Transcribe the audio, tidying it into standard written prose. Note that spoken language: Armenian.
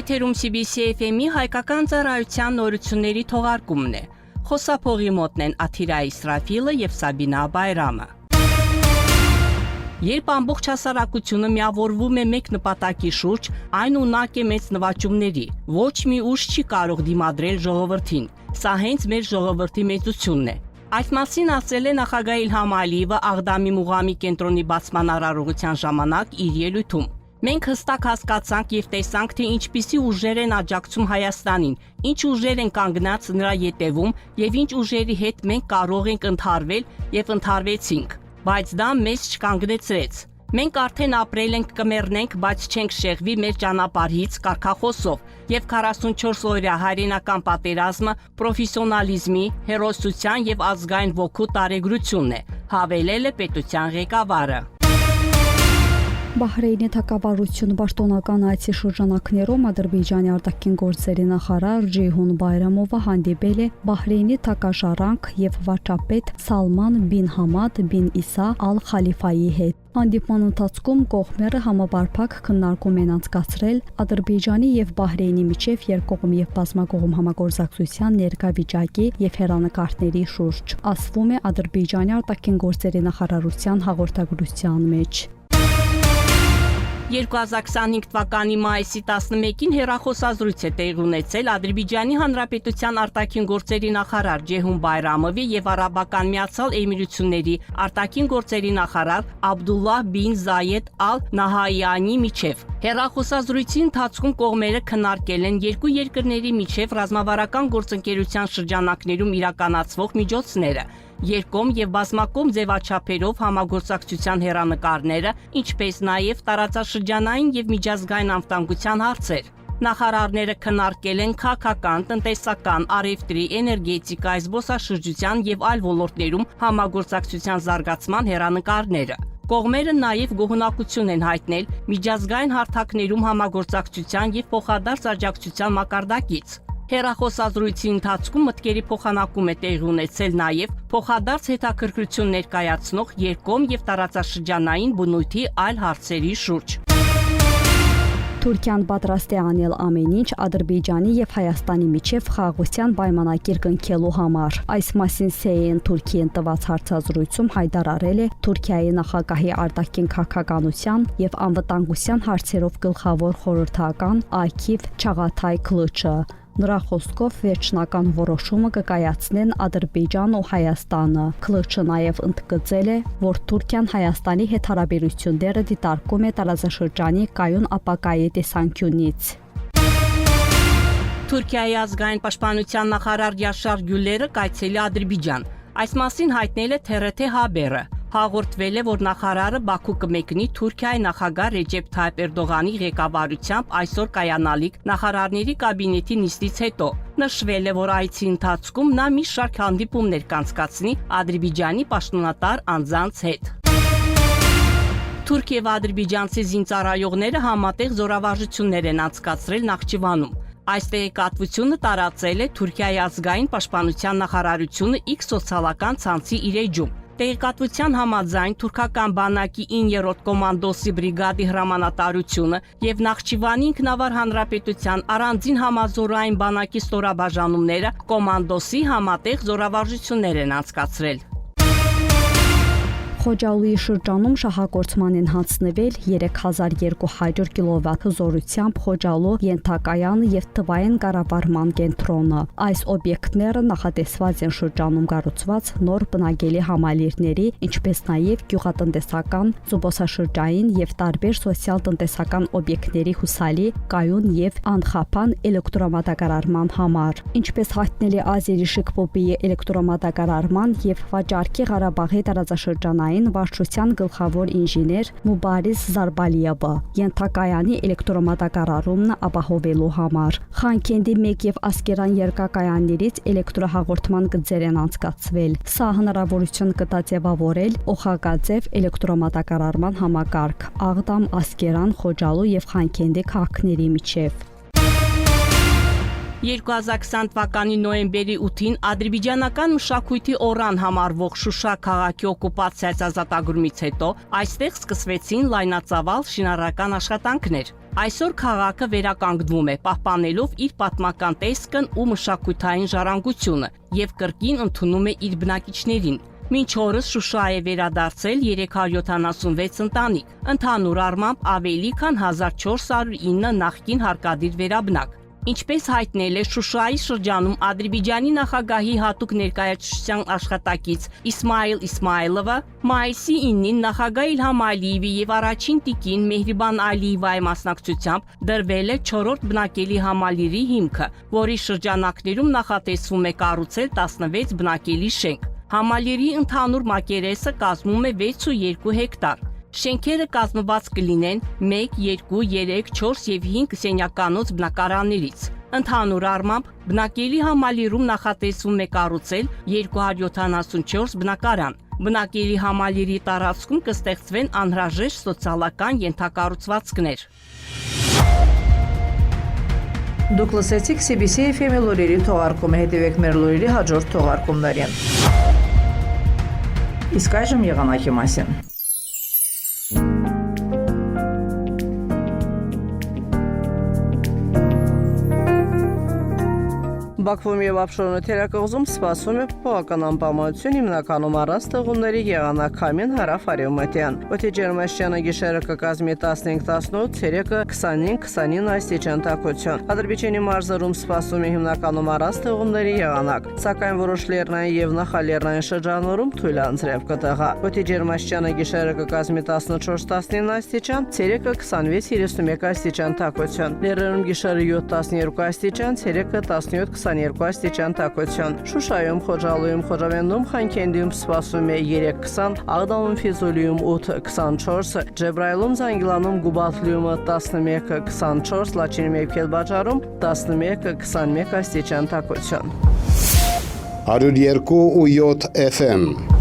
Եթերում CBC FM-ի հայկական ծառայության նորությունների թողարկումն է։ Խոսափողի մոտն են Աթիրա Իսրաֆիլը եւ Սաբինա Բայրամը։ Երբ ամբողջ հասարակությունը միավորվում է մեկ նպատակի շուրջ, այն ունակ է մեծ նվաճումների։ Ոչ մի ուժ չի կարող դիմադրել ժողովրդին։ Սա հենց մեր ժողովրդի մեծությունն է։ Այս մասին ասել է նախագահ Իլհամ Ալիևը Աղդամի Մուղամի կենտրոնի բացման արարողության ժամանակ իր ելույթում։ Մենք հստակ հասկացանք եւ տեսանք, թե ինչպիսի ուժեր են աջակցում Հայաստանին, ինչ ուժեր են կանգնած նրա ետևում եւ ինչ ուժերի հետ մենք կարող ենք ընդհարվել եւ ընդհարվեցինք, բայց դա մեզ չկանգնեցրեց։ Մենք արդեն ապրել ենք, կմեռնենք, բայց չենք շեղվի մեր ճանապարհից կարգախոսով եւ 44 օրյա հայրենական պատերազմը պրոֆեսիոնալիզմի, հերոսության եւ ազգային ոգու տարեգրությունն է, հավելել է պետության ղեկավարը։ Բահրեյնի թագավարություն պաշտոնական այցի շրջանակներում Ադրբեջանի արտաքին գործերի նախարար Ջեյհուն Բայրամովը հանդիպել է Բահրեյնի թագաշարանք եւ վարչապետ Սալման բին Համադ բին Իսա ալ Խալիֆայի հետ։ Հանդիպման ընթացքում կողմերը համապարփակ քննարկում են անցկացրել Ադրբեջանի եւ Բահրեյնի միջև երկկողմ եւ բազմակողմ համագործակցության ներկա վիճակի եւ հեռանկարների շուրջ, ասվում է Ադրբեջանի արտաքին գործերի նախարարության հաղորդագրության մեջ։ 2025 թվականի մայիսի 11-ին հեռախոսազրույց է տեղի ունեցել Ադրբեջանի Հանրապետության արտաքին գործերի նախարար Ջեյհուն Բայրամովի եւ Արաբական Միացյալ Էմիրությունների արտաքին գործերի նախարար Աբդուլլահ բին Զայեդ ալ Նահայանի միջև։ Հեռախոսազրույցի ընթացքում կողմերը քննարկել են երկու երկրների միջև ռազմավարական գործընկերության շրջանակներում իրականացվող միջոցները, երկկողմ եւ բազմակողմ ձևաչափերով համագործակցության հեռանկարները, ինչպես նաեւ տարածաշրջանային եւ միջազգային անվտանգության հարցեր։ Նախարարները քննարկել են քաղաքական, տնտեսական, առևտրի, էներգետիկայի, զբոսաշրջության եւ այլ ոլորտներում համագործակցության զարգացման հեռանկարները։ Կողմերը նաև գոհունակություն են հայտնել միջազգային հարթակներում համագործակցության եւ փոխադարձ աջակցության մակարդակից։ Հեռախոսազրույցի ընթացքում մտքերի փոխանակում է տեղի ունեցել նաև փոխադարձ հետաքրքրություն ներկայացնող երկկողմ եւ տարածաշրջանային բնույթի այլ հարցերի շուրջ։ Թուրքիան պատրաստ է անել ամեն ինչ Ադրբեջանի եւ Հայաստանի միջև խաղաղության պայմանագիր կնքելու համար։ Այս մասին CNN Թուրքիան տված հարցազրույցում հայտարարել է Թուրքիայի նախագահի արտաքին քաղաքականության եւ անվտանգության հարցերով գլխավոր խորհրդական Աքիվ Չաղաթայ Քլուչը։ Նրա խոսքով վերջնական որոշումը կկայացնեն Ադրբեջանն ու Հայաստանը։ Քլուչը նաև ընդգծել է, որ Թուրքիան Հայաստանի հետ հարաբերությունները դիտարկում է տարածաշրջանի կայուն ապագայի տեսանկյունից։ Թուրքիայի ազգային պաշտպանության նախարար Յաշար Գյուլերը կայցելի Ադրբեջան։ Այս մասին հայտնել է TRT Haber-ը։ Հաղորդվել է, որ նախարարը Բաքու կմեկնի Թուրքիայի նախագահ Ռեջեփ Թայիփ Էրդողանի ղեկավարությամբ այսօր կայանալիք նախարարների կաբինետի նիստից հետո։ Նշվել է, որ այցի ընթացքում նա մի շարք հանդիպումներ կանցկացնի Ադրբեջանի պաշտոնատար անձանց հետ։ Թուրք եւ ադրբեջանցի զինծառայողները համատեղ զորավարժություններ են անցկացրել Նախճիվանում։ Այս տեղեկատվությունը տարածել է Թուրքիայի ազգային պաշտպանության նախարարությունը X սոցիալական ցանցի իր էջում։ Տեղեկատվության համաձայն թուրքական բանակի 9-րդ կոմանդոսի բրիգադի հրամանատարությունը եւ Նախճիվանի ինքնավար հանրապետության առանձին համազորային բանակի ստորաբաժանումները կոմանդոսի համատեղ զորավարժություններ են անցկացրել։ Խոջալուի շրջանում շահագործման են հանձնվել 3200 կիլովատ զորությամբ Խոջալու ենթակայանը եւ թվային կառավարման կենտրոնը։ Այս օբյեկտները նախատեսված են շրջանում կառուցված նոր բնակելի համալիրների, ինչպես նաեւ գյուղատնտեսական, զբոսաշրջային եւ տարբեր սոցիալ-տնտեսական օբյեկտների հուսալի, կայուն եւ անխափան էլեկտրոմատակարարման համար։ Ինչպես հայտնել է Ազերի Շիկպոպի էլեկտրոմատակարարման եւ վաճառքի Ղարաբաղի տարածաշրջանային վարչության գլխավոր ինժեներ Մուբարիս Զարբալիևը, ենթակայանի էլեկտրոմատակարարումն ապահովելու համար։ Խանքենդի 1 եւ Ասկերան երկակայաններից էլեկտրոհաղորդման գծեր են անցկացվել։ Սա հնարավորություն կտա ձևավորել օղակաձև էլեկտրոմատակարարման համակարգ Աղդամ, Ասկերան, Խոջալու եւ Խանքենդի քաղաքների միջև։ 2020 թվականի նոյեմբերի 8-ին ադրբեջանական մշակույթի օրան համարվող Շուշա քաղաքի օկուպացիայից ազատագրումից հետո այստեղ սկսվեցին լայնածավալ շինարարական աշխատանքներ։ Այսօր քաղաքը վերականգնվում է, պահպանելով իր պատմական տեսքն ու մշակութային ժառանգությունը եւ կրկին ընդունում է իր բնակիչներին։ Մինչ օրս Շուշա է վերադարձել 376 ընտանիք, ընդհանուր առմամբ ավելի քան 1409 նախկին հարկադիր վերաբնակ։ Ինչպես հայտնել է Շուշայի շրջանում Ադրբեջանի նախագահի հատուկ ներկայացուցչության աշխատակից Իսմայիլ Իսմայիլովը, մայիսի 9-ին նախագահ Իլհամ Ալիևի եւ առաջին տիկին Մեհրիբան Ալիևայի մասնակցությամբ դրվել է 4-րդ բնակելի համալիրի հիմքը, որի շրջանակներում նախատեսվում է կառուցել 16 բնակելի շենք։ Համալիրի ընդհանուր մակերեսը կազմում է 6.2 հեկտար։ Շենքերը կազմված կլինեն 1, 2, 3, 4 եւ 5 սենյականոց բնակարաններից։ Ընդհանուր առմամբ բնակելի համալիրում նախատեսվում է կառուցել 274 բնակարան։ Բնակելի համալիրի տարածքում կստեղծվեն անհրաժեշտ սոցիալական ենթակառուցվածքներ։ Դուք լսեցիք CBC FM-ի լուրերի թողարկումը, հետևեք մեր լուրերի հաջորդ թողարկումներին։ Իսկ այժմ եղանակի մասին։ Բաքվում եւ Աբշորոնի թերակղզում սպասվում է փոփոխական անպամատություն, հիմնականում առանց տեղումների եղանակ քամին հարավ-արևմտյան։ Օդի ջերմաստիճանը գիշերը կկազմի 15-18, ցերեկը 25-29 աստիճան տաքություն։ Ադրբեջանի մարզերում սպասվում է հիմնականում առանց տեղումների եղանակ, սակայն որոշ լեռնային եւ նախալեռնային շրջաններում թույլ անձրև կտեղա։ Օդի ջերմաստիճանը գիշերը կկազմի 14-19 աստիճան, ցերեկը 26-31 աստիճան տաքություն։ Լեռներում գիշերը 7-12 աստիճան, ցերեկը 17-22 աստիճան տաքություն։ Շուշայում, Խոջալույում, Խոջավենդում, Խանքենդիում սպասվում է 3-20, Աղդամում, Ֆիզուլիում 8-24, Ջեբրայիլում, Զանգիլանում, Գուբաթլիում 11-24, Լաչինում եւ Քելբաջարում 11-21 աստիճան տաքություն։ 102.7 FM